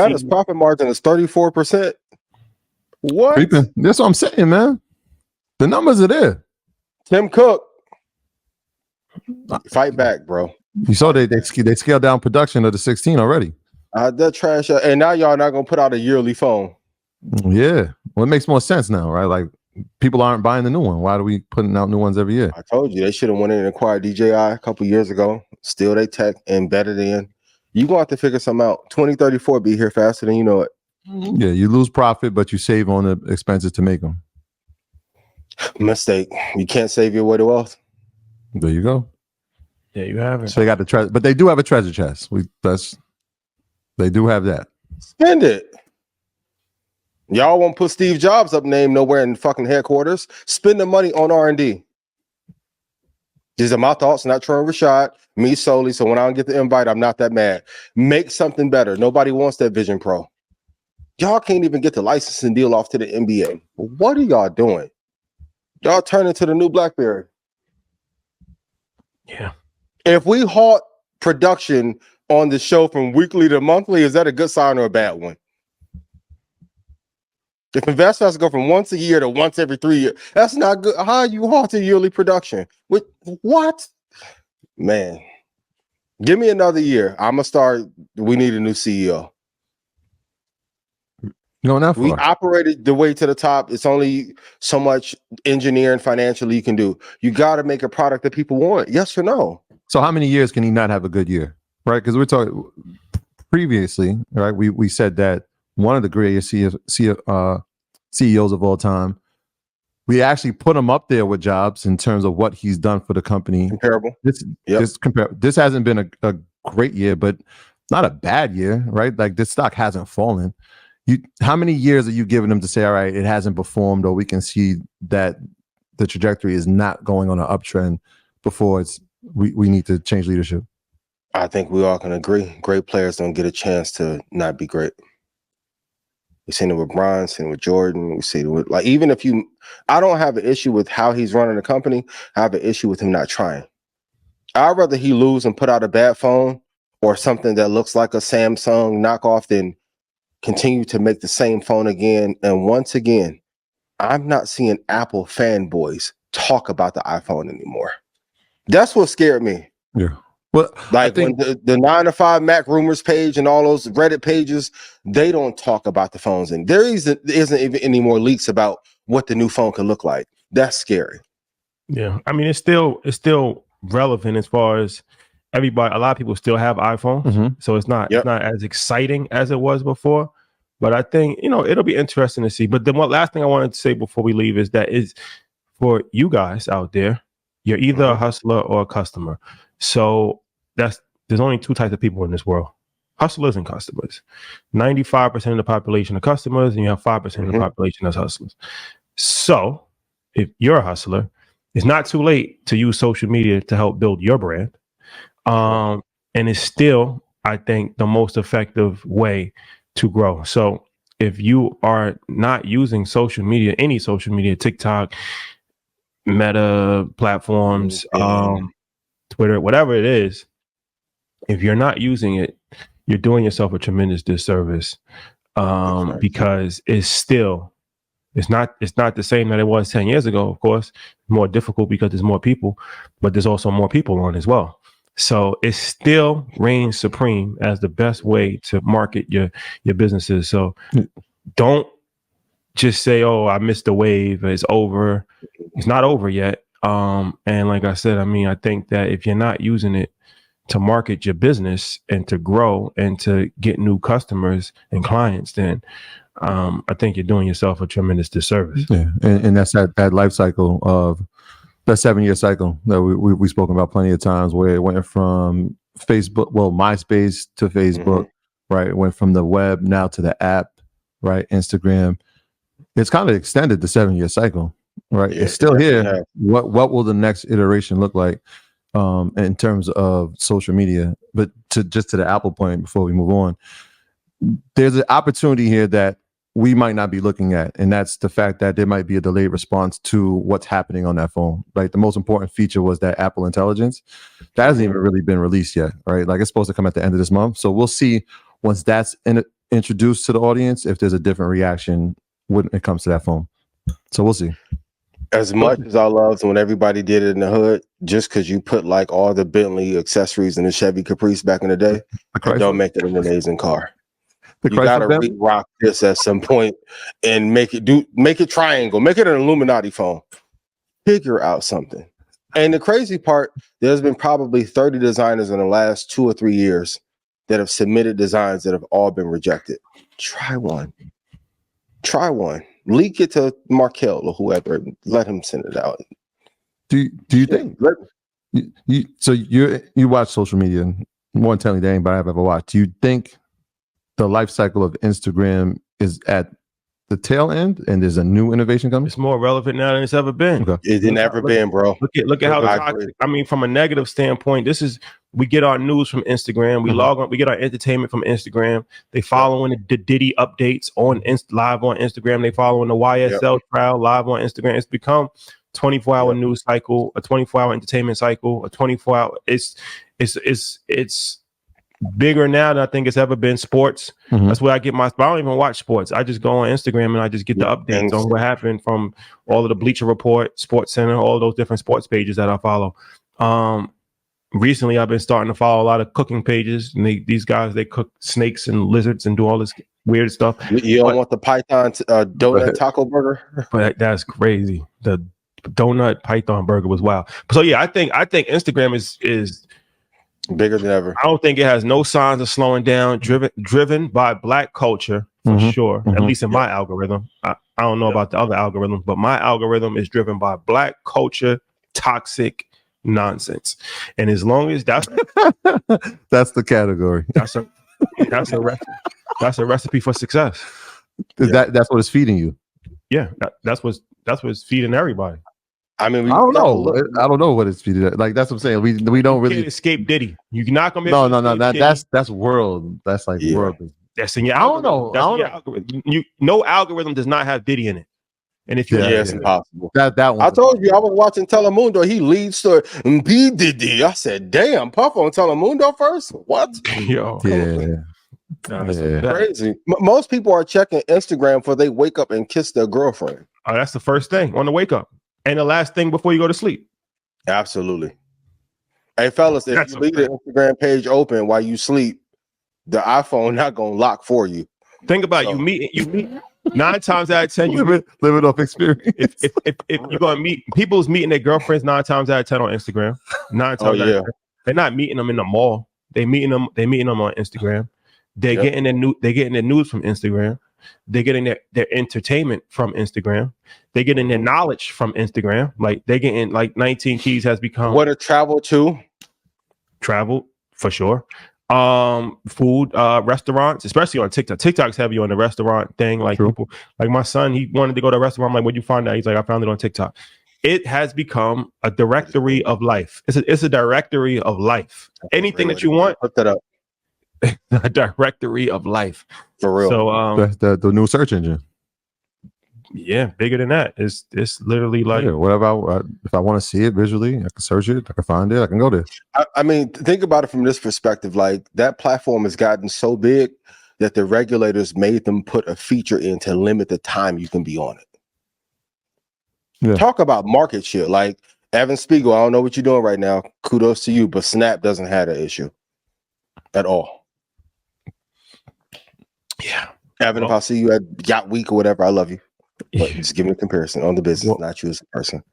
Meta's profit margin is 34%. What? Creeping. That's what I'm saying, man. The numbers are there. Tim Cook, fight back, bro. You saw they scaled down production of the 16 already. That trash, and now y'all not gonna put out a yearly phone. Yeah, well, it makes more sense now, right? Like people aren't buying the new one. Why are we putting out new ones every year? I told you they should have went in and acquired DJI a couple years ago. Still, they tech embedded in. You gonna have to figure something out. 2034 be here faster than you know it. Yeah, you lose profit, but you save on the expenses to make them. Mistake. You can't save your way to wealth. There you go. Yeah, you have it. So they got the treasure, but they do have a treasure chest. They do have that. Spend it. Y'all won't put Steve Jobs' up name nowhere in fucking headquarters. Spend the money on R&D. These are my thoughts, not Troy Rashad, me solely. So when I don't get the invite, I'm not that mad. Make something better. Nobody wants that Vision Pro. Y'all can't even get the licensing deal off to the NBA. What are y'all doing? Y'all turn into the new BlackBerry. Yeah. If we halt production on the show from weekly to monthly, is that a good sign or a bad one? If investors has to go from once a year to once every 3 years, that's not good. How you halted yearly production? With what? Man, give me another year. I'm gonna start. We need a new CEO. No, not we operated the way to the top. It's only so much engineering financially you can do. You got to make a product that people want. Yes or no? So how many years can he not have a good year? Right? Because we're talking previously, right? We said that one of the greatest CEOs of all time, we actually put him up there with Jobs in terms of what he's done for the company. Comparable. This hasn't been a great year, but not a bad year, right? Like this stock hasn't fallen. How many years are you giving them to say, all right, it hasn't performed, or we can see that the trajectory is not going on an uptrend before we need to change leadership? I think we all can agree. Great players don't get a chance to not be great. We've seen it with Bron, seen it with Jordan. We see it with even if I don't have an issue with how he's running the company. I have an issue with him not trying. I'd rather he lose and put out a bad phone or something that looks like a Samsung knockoff than continue to make the same phone again. And once again, I'm not seeing Apple fanboys talk about the iPhone anymore. That's what scared me. Yeah. Well, like when the 9 to 5 Mac rumors page and all those Reddit pages, they don't talk about the phones, and there isn't even any more leaks about what the new phone could look like. That's scary. Yeah, I mean, it's still relevant as far as everybody. A lot of people still have iPhones, so it's not as exciting as it was before. But I think it'll be interesting to see. But the one last thing I wanted to say before we leave is that is for you guys out there, you're either a hustler or a customer. So there's only two types of people in this world: hustlers and customers. 95% of the population are customers, and you have 5% of the population as hustlers. So if you're a hustler, it's not too late to use social media to help build your brand. And it's still, I think, the most effective way to grow. So if you are not using social media, any social media, TikTok, Meta platforms, Twitter, whatever it is, if you're not using it, you're doing yourself a tremendous disservice, because it's not the same that it was 10 years ago. Of course, more difficult because there's more people, but there's also more people on as well. So it still reigns supreme as the best way to market your businesses. So don't just say, "Oh, I missed the wave. It's over." It's not over yet. And like I said, I mean, I think that if you're not using it to market your business and to grow and to get new customers and clients, then I think you're doing yourself a tremendous disservice. Yeah, and that's that life cycle of that 7-year cycle that we've spoken about plenty of times, where it went from MySpace to Facebook, right? It went from the web now to the app, right? Instagram. It's kind of extended the 7-year cycle, right? Yeah, it's still here. Yeah. What will the next iteration look like in terms of social media? But to the Apple point before we move on, there's an opportunity here that we might not be looking at, and that's the fact that there might be a delayed response to what's happening on that phone. Like the most important feature was that Apple Intelligence. That hasn't even really been released yet, right? Like it's supposed to come at the end of this month. So we'll see once that's introduced to the audience if there's a different reaction when it comes to that phone. So we'll see. As much as I loved when everybody did it in the hood, just because you put like all the Bentley accessories in the Chevy Caprice back in the day, it don't make it an amazing car. You gotta re-rock this at some point and make it triangle, make it an Illuminati phone. Figure out something. And the crazy part, there's been probably 30 designers in the last 2 or 3 years that have submitted designs that have all been rejected. Try one. Leak it to Markel or whoever. Let him send it out. Do you think you watch social media more intently than anybody I've ever watched? Do you think the life cycle of Instagram is at the tail end and there's a new innovation coming? It's more relevant now than it's ever been. Okay. It's never been, bro. Look at how toxic. I mean, from a negative standpoint, we get our news from Instagram. We log on. We get our entertainment from Instagram. They following the Diddy updates on live on Instagram. They following the YSL trial live on Instagram. It's become 24-hour news cycle, a 24-hour entertainment cycle, a 24-hour. It's bigger now than I think it's ever been. Sports. That's where I get I don't even watch sports. I just go on Instagram and I just get the updates on what happened from all of the Bleacher Report, Sports Center, all those different sports pages that I follow. Recently, I've been starting to follow a lot of cooking pages, and these guys, they cook snakes and lizards and do all this weird stuff. You don't want the Python donut taco burger? But that's crazy. The donut Python burger was wild. So yeah, I think Instagram is bigger than ever. I don't think it has no signs of slowing down. Driven by Black culture for sure. At least in my algorithm. I don't know about the other algorithms, but my algorithm is driven by Black culture, toxic nonsense. And as long as that's the category. That's a recipe for success. That's what it's feeding you. Yeah, that's what's feeding everybody. I mean, I don't know what it's feeding. Like that's what I'm saying. We don't really can't escape Diddy. You're not gonna be no. That's world. That's like world. That's in your algorithm. That's in your algorithm. No algorithm does not have Diddy in it. And if it's impossible. That one. I told you I was watching Telemundo. He leads story B Diddy. I said, "Damn, Puff on Telemundo first? What? Yo, that's crazy." Most people are checking Instagram before they wake up and kiss their girlfriend. Oh, that's the first thing on the wake up, and the last thing before you go to sleep. Absolutely. Hey, fellas, if you leave the Instagram page open while you sleep, the iPhone not gonna lock for you. Think about it. You meet 9 times out of 10, you live it off experience. If you're gonna meet people's meeting their girlfriends 9 times out of 10 on Instagram. 9 times out of 10. They're not meeting them in the mall. They meeting them on Instagram. They're getting their news from Instagram. They're getting their entertainment from Instagram. They're getting their knowledge from Instagram. Like they're getting like 19 Keys has become what a travel for sure. Food, restaurants, especially on TikTok. TikTok's heavy on the restaurant thing. Like people, like my son, he wanted to go to a restaurant. I'm like, where'd you find that? He's like, I found it on TikTok. It has become a directory of life. It's a directory of life. Anything that you want, put that up. A directory of life. For real. So the new search engine. Yeah, bigger than that. It's literally like whatever. If I want to see it visually, I can search it. I can find it. I can go there. I mean, think about it from this perspective. Like that platform has gotten so big that the regulators made them put a feature in to limit the time you can be on it. Yeah. Talk about market shit. Like Evan Spiegel, I don't know what you're doing right now. Kudos to you, but Snap doesn't have that issue at all. Yeah. Evan, if I see you at Yacht Week or whatever, I love you. But just give me a comparison on the business, not you as a person.